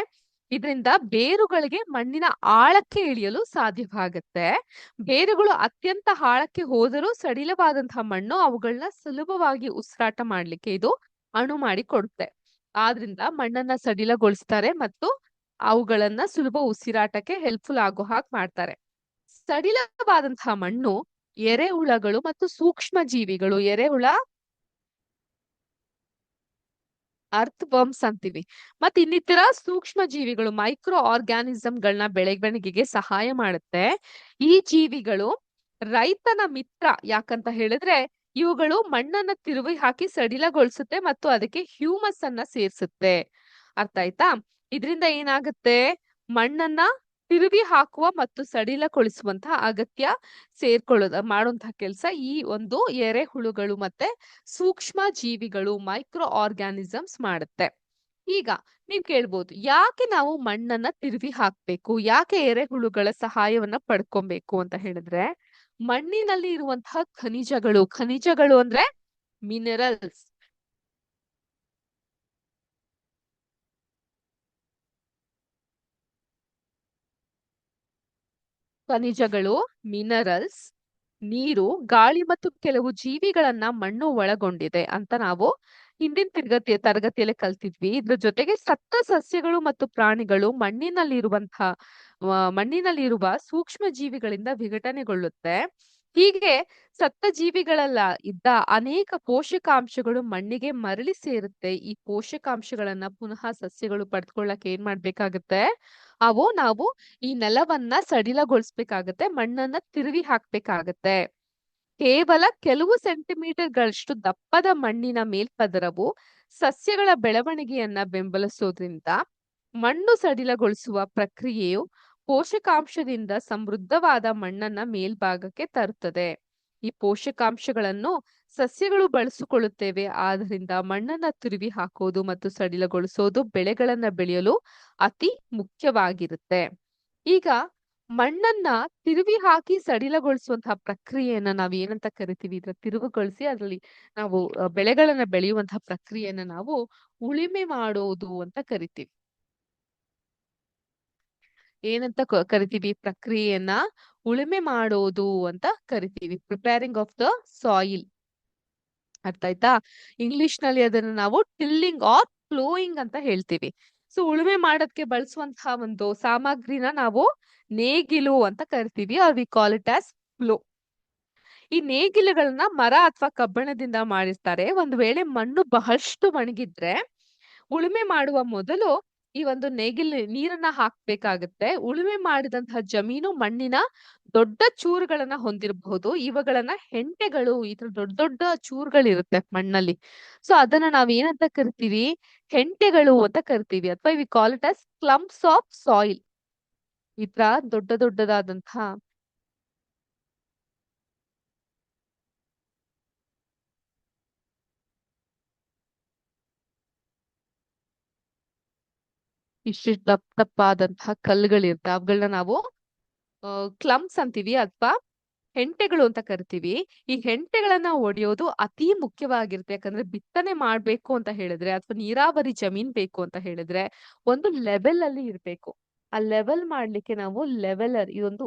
ಇದರಿಂದ ಬೇರುಗಳಿಗೆ ಮಣ್ಣಿನ ಆಳಕ್ಕೆ ಇಳಿಯಲು ಸಾಧ್ಯವಾಗುತ್ತೆ. ಬೇರುಗಳು ಅತ್ಯಂತ ಆಳಕ್ಕೆ ಹೋದರೂ ಸಡಿಲವಾದಂತಹ ಮಣ್ಣು ಅವುಗಳನ್ನ ಸುಲಭವಾಗಿ ಉಸಿರಾಟ ಮಾಡ್ಲಿಕ್ಕೆ ಇದು ಅಣು ಮಾಡಿ ಕೊಡುತ್ತೆ. ಆದ್ರಿಂದ ಮಣ್ಣನ್ನ ಸಡಿಲಗೊಳಿಸ್ತಾರೆ ಮತ್ತು ಅವುಗಳನ್ನ ಸುಲಭ ಉಸಿರಾಟಕ್ಕೆ ಹೆಲ್ಪ್ಫುಲ್ ಆಗೋ ಹಾಗೆ ಮಾಡ್ತಾರೆ. ಸಡಿಲವಾದಂತಹ ಮಣ್ಣು ಎರೆಹುಳಗಳು ಮತ್ತು ಸೂಕ್ಷ್ಮ ಜೀವಿಗಳು, ಎರೆಹುಳ ಅರ್ತ್ ವರ್ಮ್ಸ್ ಅಂತೀವಿ, ಮತ್ತೆ ಇನ್ನಿತರ ಸೂಕ್ಷ್ಮ ಜೀವಿಗಳು ಮೈಕ್ರೋ ಆರ್ಗ್ಯಾನಿಸಮ್ಗಳನ್ನ ಬೆಳವಣಿಗೆಗೆ ಸಹಾಯ ಮಾಡುತ್ತೆ. ಈ ಜೀವಿಗಳು ರೈತನ ಮಿತ್ರ. ಯಾಕಂತ ಹೇಳಿದ್ರೆ ಇವುಗಳು ಮಣ್ಣನ್ನ ತಿರುವಿ ಹಾಕಿ ಸಡಿಲಗೊಳಿಸುತ್ತೆ ಮತ್ತು ಅದಕ್ಕೆ ಹ್ಯೂಮಸ್ ಅನ್ನ ಸೇರಿಸುತ್ತೆ. ಅರ್ಥ ಆಯ್ತಾ? ಇದರಿಂದ ಏನಾಗುತ್ತೆ? ಮಣ್ಣನ್ನ ತಿರುವಿ ಹಾಕುವ ಮತ್ತು ಸಡಿಲಗೊಳಿಸುವಂತಹ ಅಗತ್ಯ ಮಾಡುವಂತಹ ಕೆಲಸ ಈ ಒಂದು ಎರೆಹುಳುಗಳು ಮತ್ತೆ ಸೂಕ್ಷ್ಮ ಜೀವಿಗಳು ಮೈಕ್ರೋ ಆರ್ಗ್ಯಾನಿಸಮ್ಸ್ ಮಾಡುತ್ತೆ. ಈಗ ನೀವ್ ಕೇಳ್ಬೋದು, ಯಾಕೆ ನಾವು ಮಣ್ಣನ್ನ ತಿರುವಿ ಹಾಕ್ಬೇಕು? ಯಾಕೆ ಎರೆಹುಳುಗಳ ಸಹಾಯವನ್ನ ಪಡ್ಕೊಬೇಕು ಅಂತ ಹೇಳಿದ್ರೆ ಮಣ್ಣಿನಲ್ಲಿ ಇರುವಂತಹ ಖನಿಜಗಳು ಅಂದ್ರೆ ಮಿನರಲ್ಸ್. ಖನಿಜಗಳು, ಮಿನರಲ್ಸ್, ನೀರು, ಗಾಳಿ ಮತ್ತು ಕೆಲವು ಜೀವಿಗಳನ್ನ ಮಣ್ಣು ಒಳಗೊಂಡಿದೆ ಅಂತ ನಾವು ಹಿಂದಿನ ತರಗತಿಯಲ್ಲಿ ಕಲ್ತಿದ್ವಿ. ಇದ್ರ ಜೊತೆಗೆ ಸತ್ತ ಸಸ್ಯಗಳು ಮತ್ತು ಪ್ರಾಣಿಗಳು ಮಣ್ಣಿನಲ್ಲಿರುವ ಸೂಕ್ಷ್ಮ ಜೀವಿಗಳಿಂದ ವಿಘಟನೆಗೊಳ್ಳುತ್ತೆ. ಹೀಗೆ ಸತ್ತ ಜೀವಿಗಳೆಲ್ಲ ಇದ್ದ ಅನೇಕ ಪೋಷಕಾಂಶಗಳು ಮಣ್ಣಿಗೆ ಮರಳಿ ಸೇರುತ್ತೆ. ಈ ಪೋಷಕಾಂಶಗಳನ್ನ ಪುನಃ ಸಸ್ಯಗಳು ಪಡೆದುಕೊಳ್ಳಕ್ಕೆ ಏನ್ ಮಾಡ್ಬೇಕಾಗತ್ತೆ, ನಾವು ಈ ನೆಲವನ್ನ ಸಡಿಲಗೊಳಿಸ್ಬೇಕಾಗತ್ತೆ, ಮಣ್ಣನ್ನ ತಿರುವಿ ಹಾಕ್ಬೇಕಾಗತ್ತೆ. ಕೇವಲ ಕೆಲವು ಸೆಂಟಿಮೀಟರ್ಗಳಷ್ಟು ದಪ್ಪದ ಮಣ್ಣಿನ ಮೇಲ್ಪದರವು ಸಸ್ಯಗಳ ಬೆಳವಣಿಗೆಯನ್ನ ಬೆಂಬಲಿಸೋದ್ರಿಂದ ಮಣ್ಣು ಸಡಿಲಗೊಳಿಸುವ ಪ್ರಕ್ರಿಯೆಯು ಪೋಷಕಾಂಶದಿಂದ ಸಮೃದ್ಧವಾದ ಮಣ್ಣನ್ನ ಮೇಲ್ಭಾಗಕ್ಕೆ ತರುತ್ತದೆ. ಈ ಪೋಷಕಾಂಶಗಳನ್ನು ಸಸ್ಯಗಳು ಬಳಸಿಕೊಳ್ಳುತ್ತೇವೆ. ಆದ್ದರಿಂದ ಮಣ್ಣನ್ನ ತಿರುವಿ ಹಾಕೋದು ಮತ್ತು ಸಡಿಲಗೊಳಿಸೋದು ಬೆಳೆಗಳನ್ನ ಬೆಳೆಯಲು ಅತಿ ಮುಖ್ಯವಾಗಿರುತ್ತೆ. ಈಗ ಮಣ್ಣನ್ನ ತಿರುವಿ ಹಾಕಿ ಸಡಿಲಗೊಳಿಸುವಂತಹ ಪ್ರಕ್ರಿಯೆಯನ್ನ ನಾವ್ ಏನಂತ ಕರಿತೀವಿ? ಇದ್ರ ತಿರುವುಗೊಳಿಸಿ ಅದರಲ್ಲಿ ನಾವು ಬೆಳೆಗಳನ್ನ ಬೆಳೆಯುವಂತಹ ಪ್ರಕ್ರಿಯೆಯನ್ನ ನಾವು ಉಳಿಮೆ ಮಾಡೋದು ಅಂತ ಕರಿತೀವಿ. ಏನಂತ ಕರಿತೀವಿ? ಪ್ರಕ್ರಿಯೆಯನ್ನ ಉಳುಮೆ ಮಾಡೋದು ಅಂತ ಕರಿತೀವಿ. Preparing of the soil. ಅರ್ಥ ಆಯ್ತಾ? ಇಂಗ್ಲಿಷ್ ನಲ್ಲಿ ಅದನ್ನ ನಾವು ಟಿಲ್ಲಿಂಗ್ ಆರ್ ಪ್ಲೋಯಿಂಗ್ ಅಂತ ಹೇಳ್ತೀವಿ. ಸೊ ಉಳುಮೆ ಮಾಡೋದಕ್ಕೆ ಬಳಸುವಂತಹ ಒಂದು ಸಾಮಗ್ರಿನ ನಾವು ನೇಗಿಲು ಅಂತ ಕರಿತೀವಿ. Are we call it as plough. ಈ ನೇಗಿಲುಗಳನ್ನ ಮರ ಅಥವಾ ಕಬ್ಬಣದಿಂದ ಮಾಡಿರ್ತಾರೆ. ಒಂದು ವೇಳೆ ಮಣ್ಣು ಬಹಳಷ್ಟು ಒಣಗಿದ್ರೆ ಉಳುಮೆ ಮಾಡುವ ಮೊದಲು ಈ ಒಂದು ನೀರನ್ನ ಹಾಕ್ಬೇಕಾಗತ್ತೆ. ಉಳುಮೆ ಮಾಡಿದಂತಹ ಜಮೀನು ಮಣ್ಣಿನ ದೊಡ್ಡ ಚೂರುಗಳನ್ನ ಹೊಂದಿರಬಹುದು. ಇವುಗಳನ್ನ ಹೆಂಟೆಗಳು, ಈ ತರ ದೊಡ್ಡ ದೊಡ್ಡ ಚೂರುಗಳಿರುತ್ತೆ ಮಣ್ಣಲ್ಲಿ. ಸೊ ಅದನ್ನ ನಾವ್ ಏನಂತ ಕರಿತೀವಿ? ಹೆಂಟೆಗಳು ಅಂತ ಕರಿತೀವಿ. ಅಥವಾ we call it as clumps of soil. ಈ ತರ ದೊಡ್ಡ ದೊಡ್ಡದಾದಂತಹ ಇಷ್ಟಿಷ್ಟು ದಪ್ಪ ದಪ್ಪಾದಂತಹ ಕಲ್ಲುಗಳಿರುತ್ತೆ. ಅವುಗಳನ್ನ ನಾವು ಕ್ಲಂಪ್ಸ್ ಅಂತೀವಿ ಅಥವಾ ಹೆಂಟೆಗಳು ಅಂತ ಕರಿತೀವಿ. ಈ ಹೆಂಟೆಗಳನ್ನ ಒಡೆಯೋದು ಅತಿ ಮುಖ್ಯವಾಗಿರುತ್ತೆ. ಯಾಕಂದ್ರೆ ಬಿತ್ತನೆ ಮಾಡ್ಬೇಕು ಅಂತ ಹೇಳಿದ್ರೆ ಅಥವಾ ನೀರಾವರಿ ಜಮೀನ್ ಬೇಕು ಅಂತ ಹೇಳಿದ್ರೆ ಒಂದು ಲೆವೆಲ್ ಅಲ್ಲಿ ಇರ್ಬೇಕು. ಆ ಲೆವೆಲ್ ಮಾಡ್ಲಿಕ್ಕೆ ನಾವು ಲೆವೆಲರ್, ಇದೊಂದು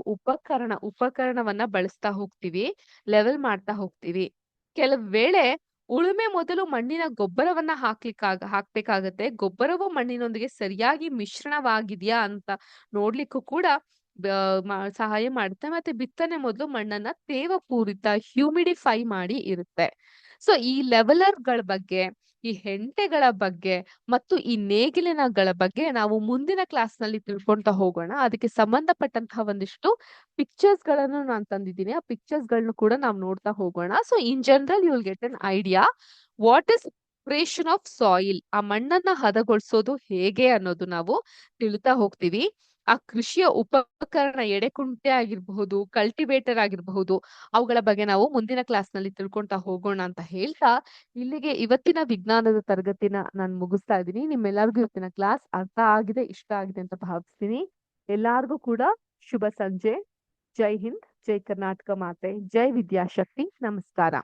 ಉಪಕರಣವನ್ನ ಬಳಸ್ತಾ ಹೋಗ್ತೀವಿ. ಲೆವೆಲ್ ಮಾಡ್ತಾ ಹೋಗ್ತೀವಿ. ಕೆಲವು ವೇಳೆ ಉಳುಮೆ ಮೊದಲು ಮಣ್ಣಿನ ಗೊಬ್ಬರವನ್ನ ಹಾಕ್ಬೇಕಾಗತ್ತೆ. ಗೊಬ್ಬರವು ಮಣ್ಣಿನೊಂದಿಗೆ ಸರಿಯಾಗಿ ಮಿಶ್ರಣವಾಗಿದ್ಯಾ ಅಂತ ನೋಡ್ಲಿಕ್ಕೂ ಕೂಡ ಸಹಾಯ ಮಾಡುತ್ತೆ. ಮತ್ತೆ ಬಿತ್ತನೆ ಮೊದಲು ಮಣ್ಣನ್ನ ತೇವಪೂರಿತ ಹ್ಯೂಮಿಡಿಫೈ ಮಾಡಿ ಇರುತ್ತೆ. ಸೊ ಈ ಲೆವೆಲರ್ಗಳ ಬಗ್ಗೆ, ಈ ಹೆಂಟೆಗಳ ಬಗ್ಗೆ ಮತ್ತು ಈ ನೇಗಿಲಿನಗಳ ಬಗ್ಗೆ ನಾವು ಮುಂದಿನ ಕ್ಲಾಸ್ ನಲ್ಲಿ ತಿಳ್ಕೊಂತ ಹೋಗೋಣ. ಅದಕ್ಕೆ ಸಂಬಂಧಪಟ್ಟಂತಹ ಒಂದಿಷ್ಟು ಪಿಕ್ಚರ್ಸ್ ಗಳನ್ನು ನಾನು ತಂದಿದ್ದೀನಿ. ಆ ಪಿಕ್ಚರ್ಸ್ ಗಳನ್ನು ಕೂಡ ನಾವು ನೋಡ್ತಾ ಹೋಗೋಣ. So in general you will get an idea what is preparation of soil. ಆ ಮಣ್ಣನ್ನ ಹದಗೊಳಿಸೋದು ಹೇಗೆ ಅನ್ನೋದು ನಾವು ತಿಳಿತಾ ಹೋಗ್ತೀವಿ. ಆ ಕೃಷಿಯ ಉಪಕರಣ ಎಡೆಕುಂಟೆ ಆಗಿರಬಹುದು, ಕಲ್ಟಿವೇಟರ್ ಆಗಿರಬಹುದು, ಅವುಗಳ ಬಗ್ಗೆ ನಾವು ಮುಂದಿನ ಕ್ಲಾಸ್ ನಲ್ಲಿ ತಿಳ್ಕೊಂತಾ ಹೋಗೋಣ ಅಂತ ಹೇಳ್ತಾ ಇಲ್ಲಿಗೆ ಇವತ್ತಿನ ವಿಜ್ಞಾನದ ತರಗತಿನ ನಾನು ಮುಗಿಸ್ತಾ ಇದ್ದೀನಿ. ನಿಮ್ಮೆಲ್ಲರಿಗೂ ಇವತ್ತಿನ ಕ್ಲಾಸ್ ಅರ್ಥ ಆಗಿದೆ, ಇಷ್ಟ ಆಗಿದೆ ಅಂತ ಭಾವಿಸ್ತೀನಿ. ಎಲ್ಲಾರ್ಗೂ ಕೂಡ ಶುಭ ಸಂಜೆ. ಜೈ ಹಿಂದ್, ಜೈ ಕರ್ನಾಟಕ ಮಾತೆ, ಜೈ ವಿದ್ಯಾಶಕ್ತಿ. ನಮಸ್ಕಾರ.